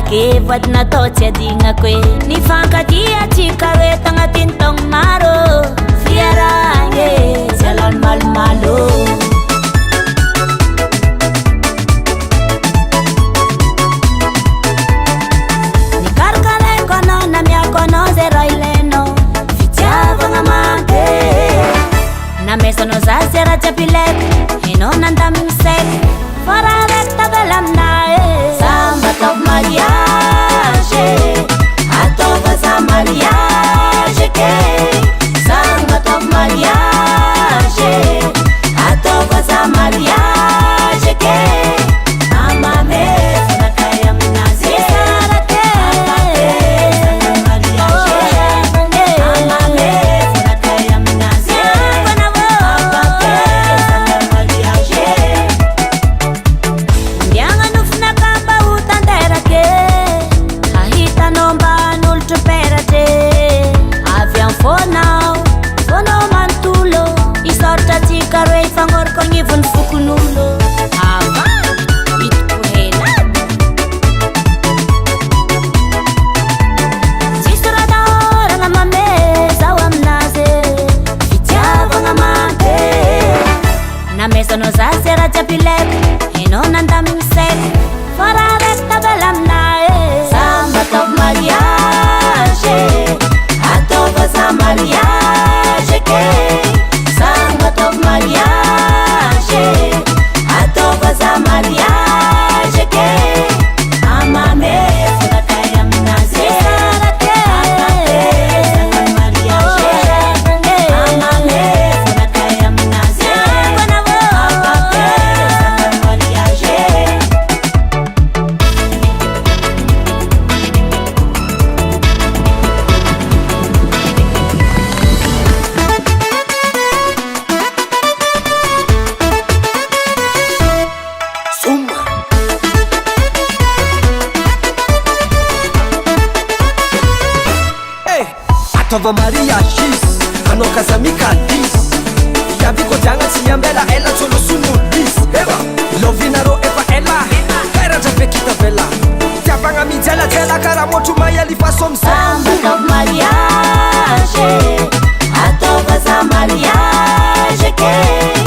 ke vadinatao tsy adignako e nifankatia-tsika hoe tagnatiny taogno maro fiaragna e tsy alano malomalo nikarikaraiko anao na miako anao zay raha ilainao fitiavagna manke namesanao za zay raha jiaby ilaiko enao nandamigny saiko fa raha raiky tavela aminahy e samba ataovy mariage ataova za mariage ke samba ataovy mariage ataova za mariage ke amame fanakay aminazy sara ke amame fanakay aminazy fangorko ngivon fukunulo ava itko hela sistoradora nga mame zao aminazy fitiavagna mame namesano za zay raha jiaby ilaiko enao nandamigny saiko fa raha raiky tavela aminahy e samba ataovy mariage ataova za mariage ke samba ataovy mariage ataova za mariage ke amame fanakay aminazy sara ke amame mariage amame fanakay aminazy amame mariage Ataova mariage anao kazamikadis iabiko diagna tsy ambela ela tsolo sonolis eva lovinarô efa ela karatra fekita vela tiavagna mijelajela karaha motro mayalifaso samba ataovy mariage ataova za mariage ke